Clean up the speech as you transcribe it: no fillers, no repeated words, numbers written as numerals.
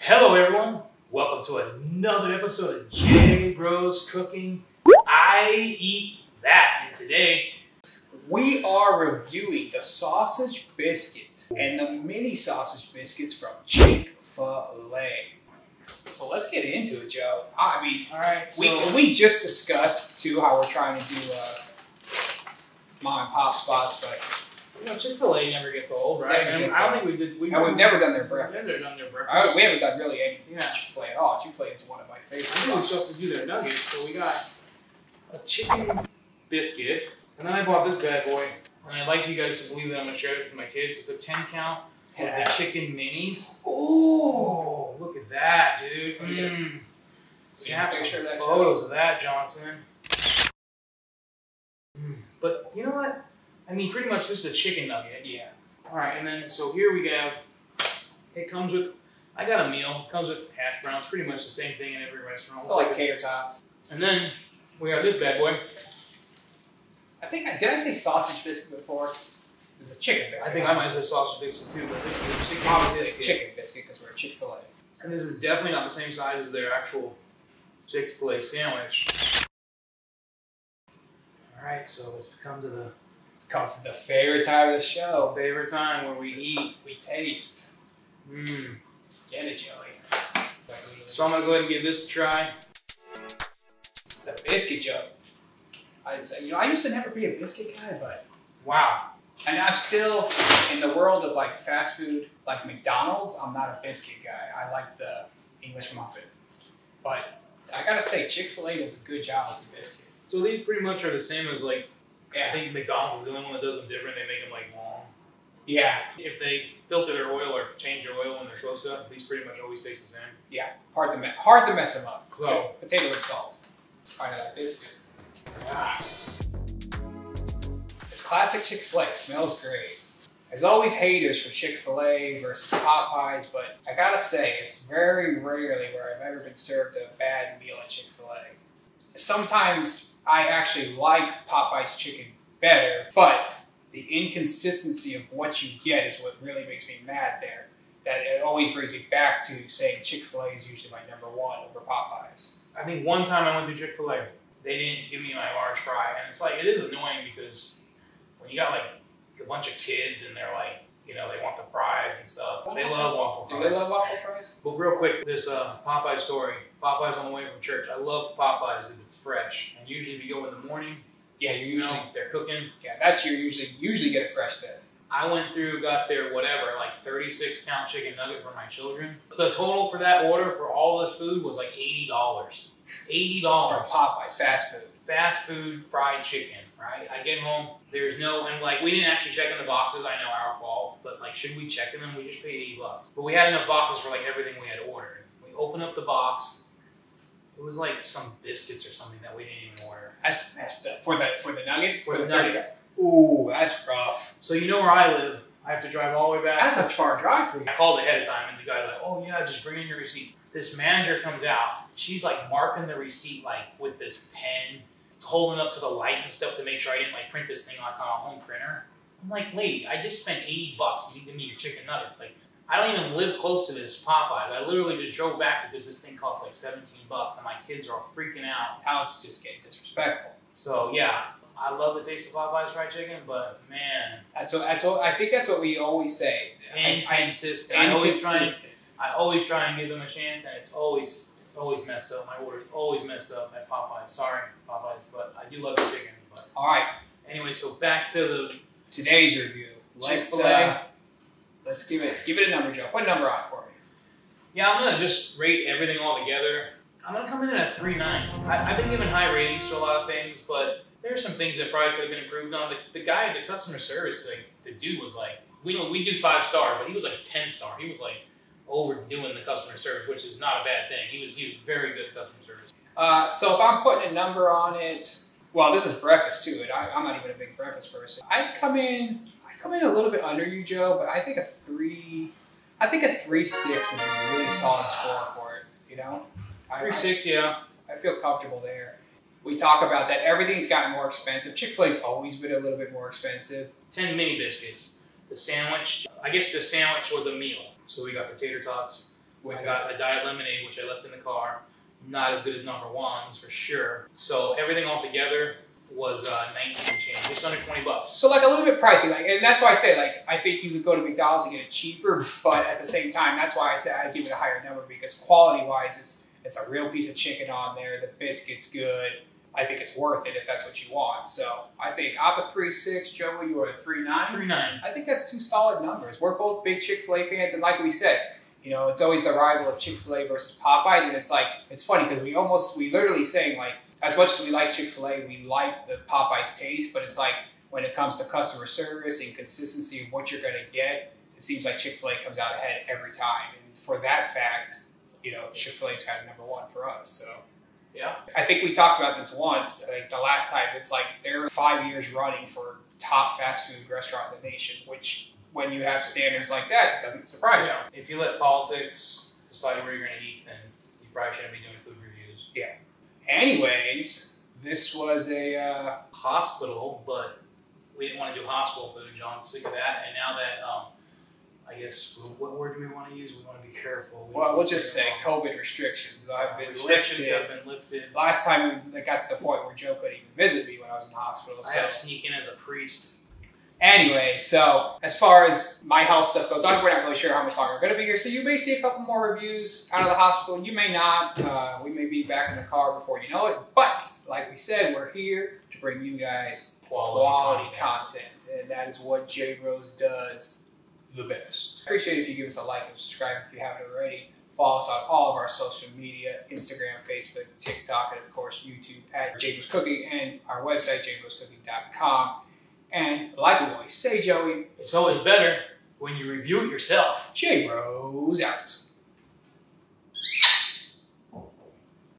Hello everyone, welcome to another episode of J Bros Cooking. I eat that, and today we are reviewing the sausage biscuit and the mini sausage biscuits from Chick-fil-A. So let's get into it, Joe. I mean, all right. We just discussed too how we're trying to do mom and pop spots, but you know, Chick-fil-A never gets old, right? I don't think we did. We've never done their breakfast. We've never done their breakfast. We haven't done really anything Chick-fil-A at all. Chick-fil-A is one of my favorites. I think we're supposed to do their nuggets, so we got a chicken biscuit, and then I bought this bad boy. And I'd like you guys to believe that I'm gonna share this with my kids. It's a 10 count of the chicken minis. Oh, look at that, dude. So you have some photos of that, Johnson. But you know what? I mean, pretty much this is a chicken nugget. Yeah. All right, and then so here we have. It comes with. I got a meal. It comes with hash browns. Pretty much the same thing in every restaurant. It's like tater tots. And then we have this bad boy. Did I say sausage biscuit before? It's a chicken biscuit. I think I might say sausage biscuit too, but this is a chicken biscuit. Chicken biscuit because we're a Chick-fil-A. And this is definitely not the same size as their actual Chick-fil-A sandwich. All right, so let's come to the. It comes to the favorite time of the show. The favorite time where we eat, we taste. Get it, Joey. So I'm gonna go ahead and give this a try. The biscuit, Joe. I used to never be a biscuit guy, but wow. And I'm still in the world of like fast food, like McDonald's. I'm not a biscuit guy. I like the English muffin, but I gotta say Chick-fil-A does a good job with the biscuit. So these pretty much are the same as like. I think McDonald's is the only one that does them different. They make them like long. Yeah. If they filter their oil or change their oil when they're supposed to, these pretty much always taste the same. Yeah. Hard to mess them up. So potato and salt. Kind of that biscuit. Ah. It's classic Chick-fil-A. Smells great. There's always haters for Chick-fil-A versus Popeyes, but I gotta say, it's very rarely where I've ever been served a bad meal at Chick-fil-A. Sometimes I actually like Popeye's chicken better, but the inconsistency of what you get is what really makes me mad there. That it always brings me back to saying Chick-fil-A is usually my #1 over Popeyes. I think one time I went to Chick-fil-A, they didn't give me my large fry, and it's like, it is annoying because when you got like a bunch of kids and they're like, you know, they want the fries and stuff. They love waffle fries. Do they love waffle fries? But real quick, this Popeye story. Popeye's on the way from church. I love Popeyes if it's fresh. And usually if you go in the morning, they're cooking. Yeah, that's your usually get it fresh then. I went through, got their whatever, like 36 count chicken nugget for my children. The total for that order for all this food was like $80. $80. For Popeyes, fast food. Fast food fried chicken, right? I get home, there's no, and like we didn't actually check in the boxes, I know, our fault, but like should we check in them? We just paid $80. But we had enough boxes for like everything we had ordered. We opened up the box, it was like some biscuits or something that we didn't even order. That's messed up. For the nuggets? For the nuggets. Ooh, that's rough. So you know where I live, I have to drive all the way back. That's a far drive for you. I called ahead of time and the guy's like, oh yeah, just bring in your receipt. This manager comes out, she's like marking the receipt like with this pen, holding up to the light and stuff to make sure I didn't like print this thing like on a home printer. I'm like, lady, I just spent $80 and you give me your chicken nuggets. Like, I don't even live close to this Popeyes. I literally just drove back because this thing costs like $17 and my kids are all freaking out. Now it's just getting disrespectful. So yeah, I love the taste of Popeyes fried chicken, but man. I think that's what we always say. Inconsistent. I always try and give them a chance, and it's always messed up. My order's always messed up at Popeyes. Sorry, Popeyes, but I do love the chicken. But all right. Anyway, so back to today's review. Let's give it a number, Joe. Put a number on it for me. Yeah, I'm gonna just rate everything all together. I'm gonna come in at a 3.9. I've been giving high ratings to a lot of things, but there are some things that probably could have been improved on. The guy at the customer service, like the dude was like, we do 5 stars, but he was like a 10-star. He was like overdoing the customer service, which is not a bad thing. He was very good at customer service. So if I'm putting a number on it, well, this is breakfast too, and I'm not even a big breakfast person. I come in a little bit under you, Joe, but I think a 3.6 would be a really solid score for it. You know, 3.6, yeah. I feel comfortable there. We talk about that everything's gotten more expensive. Chick-fil-A's always been a little bit more expensive. 10 mini biscuits. The sandwich, I guess the sandwich was a meal. So we got the tater tots I got a diet lemonade, which I left in the car. Not as good as number one's for sure. So everything all together was 19 and change, just under 20 bucks. So like a little bit pricey, like, and that's why I say like I think you could go to McDonald's and get it cheaper, but at the same time, that's why I say I give it a higher number, because quality wise, it's a real piece of chicken on there. The biscuit's good. I think it's worth it if that's what you want. So I think I'm a 3.6, Joey, you are a 3.9. 3.9. I think that's two solid numbers. We're both big Chick-fil-A fans, and like we said, you know, it's always the rival of Chick-fil-A versus Popeyes, and it's like, it's funny because we literally saying like, as much as we like Chick-fil-A, we like the Popeyes taste, but it's like when it comes to customer service and consistency of what you're going to get, it seems like Chick-fil-A comes out ahead every time. And for that fact, you know, Chick-fil-A's kind of number one for us. So yeah, I think we talked about this once. Like the last time, it's like they're 5 years running for top fast food restaurant in the nation, which when you have standards like that, it doesn't surprise you. If you let politics decide where you're going to eat, then you probably shouldn't be doing food reviews. Yeah. Anyways, this was a hospital, but we didn't want to do hospital food, John. Sick of that. And now that, I guess, what word do we want to use? We want to be careful. Well, let's just say COVID restrictions have been lifted. Last time it got to the point where Joe couldn't even visit me when I was in the hospital. I had to sneak in as a priest. Anyway, so as far as my health stuff goes on, we're not really sure how much longer we're going to be here. So you may see a couple more reviews out of the hospital. You may not. We may be back in the car before you know it. But like we said, we're here to bring you guys quality content. And that is what J Rose does the best. Appreciate it if you give us a like and subscribe if you haven't already. Follow us on all of our social media, Instagram, Facebook, TikTok, and of course YouTube at J Rose Cooking, and our website, jrosecooking.com. And like we always say, Joey, it's always better when you review it yourself. J Rose out.